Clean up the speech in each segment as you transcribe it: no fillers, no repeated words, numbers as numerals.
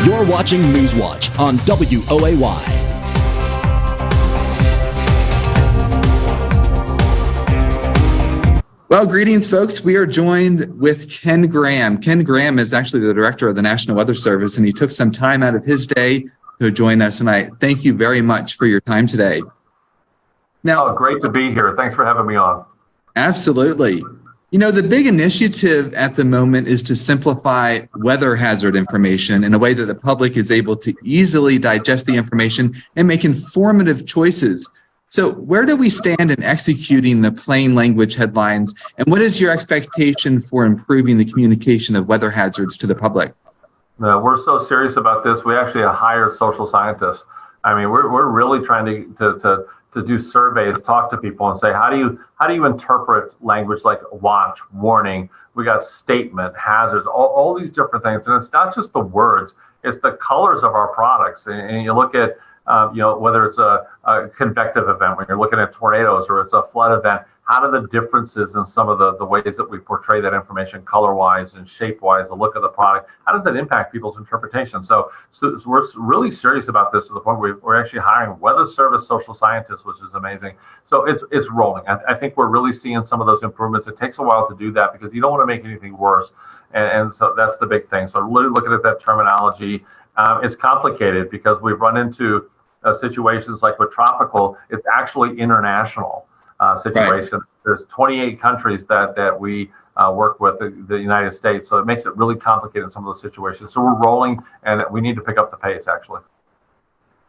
You're watching Newswatch on WOAY. Well, greetings, folks. We are joined with Ken Graham. Ken Graham is actually the director of the National Weather Service, and he took some time out of his day to join us. And I thank you very much for your time today. Now, great to be here. Thanks for having me on. Absolutely. You know, the big initiative at the moment is to simplify weather hazard information in a way that the public is able to easily digest the information and make informative choices. So where do we stand in executing the plain language headlines, and what is your expectation for improving the communication of weather hazards to the public? We're so serious about this. We actually hired social scientists. I mean, we're really trying to do surveys, talk to people, and say, how do you interpret language like watch, warning? We got statement, hazards, all these different things, and it's not just the words; it's the colors of our products. And you look at whether it's a convective event, when you're looking at tornadoes, or it's a flood event, how do the differences in some of the ways that we portray that information color-wise and shape-wise, the look of the product, how does that impact people's interpretation? So we're really serious about this to the point where we're actually hiring weather service social scientists, which is amazing. So it's rolling. I think we're really seeing some of those improvements. It takes a while to do that because you don't want to make anything worse. And so that's the big thing. So really looking at that terminology, it's complicated because we've run into situations like with tropical. It's actually international situation. Right. There's 28 countries that we work with the United States, so it makes it really complicated in some of those situations. So we're rolling, and we need to pick up the pace, actually.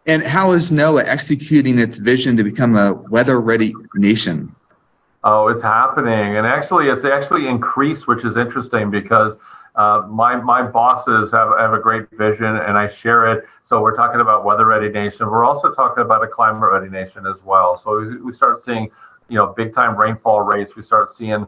And how is NOAA executing its vision to become a weather-ready nation? Oh, it's happening, and it's actually increased, which is interesting because my bosses have a great vision, and I share it. So we're talking about weather-ready nation. We're also talking about a climate-ready nation as well. So we start seeing, big-time rainfall rates. We start seeing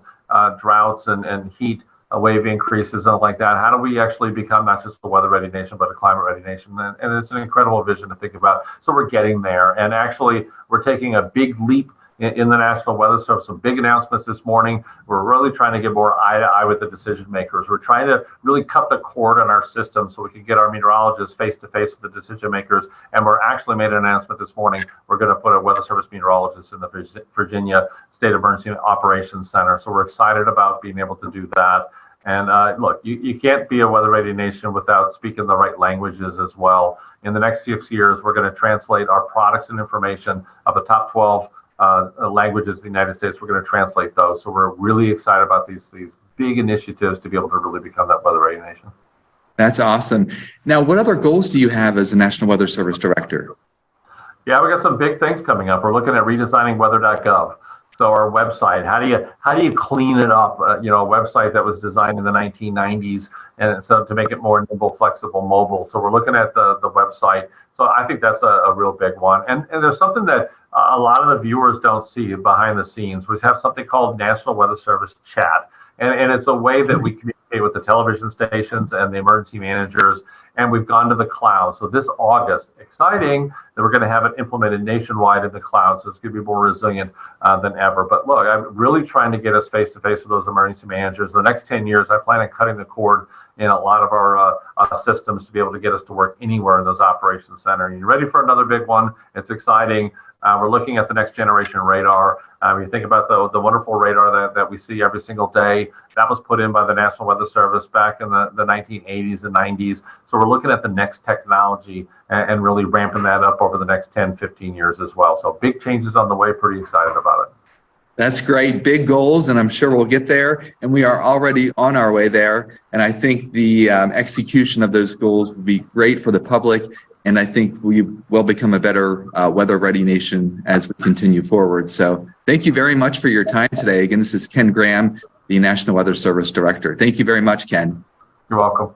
droughts and heat wave increases and like that. How do we actually become not just a weather-ready nation, but a climate-ready nation? And it's an incredible vision to think about. So we're getting there, and actually we're taking a big leap in the National Weather Service. Some big announcements this morning. We're really trying to get more eye to eye with the decision makers. We're trying to really cut the cord on our system so we can get our meteorologists face to face with the decision makers. And we're actually made an announcement this morning. We're going to put a Weather Service meteorologist in the Virginia State Emergency Operations Center. So we're excited about being able to do that. And look, you can't be a weather-ready nation without speaking the right languages as well. In the next 6 years, we're going to translate our products and information of the top 12 languages in the United States. We're going to translate those. So we're really excited about these big initiatives to be able to really become that weather-ready nation. That's awesome. Now, what other goals do you have as a National Weather Service director? Yeah, we got some big things coming up. We're looking at redesigning weather.gov. So our website, how do you clean it up? A website that was designed in the 1990s, and so to make it more nimble, flexible, mobile. So we're looking at the website. So I think that's a real big one. And there's something that a lot of the viewers don't see behind the scenes. We have something called National Weather Service Chat, and it's a way that we communicate with the television stations and the emergency managers, and we've gone to the cloud. So this August, exciting that we're going to have it implemented nationwide in the cloud, so it's going to be more resilient than ever. But look, I'm really trying to get us face to face with those emergency managers. The next 10 years, I plan on cutting the cord in a lot of our systems to be able to get us to work anywhere in those operations center. And you ready for another big one? It's exciting. We're looking at the next generation radar. You think about the wonderful radar that we see every single day. That was put in by the National Weather Service back in the 1980s and 90s. So we're looking at the next technology and really ramping that up over the next 10, 15 years as well. So big changes on the way. Pretty excited about it. That's great. Big goals, and I'm sure we'll get there. And we are already on our way there. And I think the execution of those goals will be great for the public. And I think we will become a better weather-ready nation as we continue forward. So thank you very much for your time today. Again, this is Ken Graham, the National Weather Service Director. Thank you very much, Ken. You're welcome.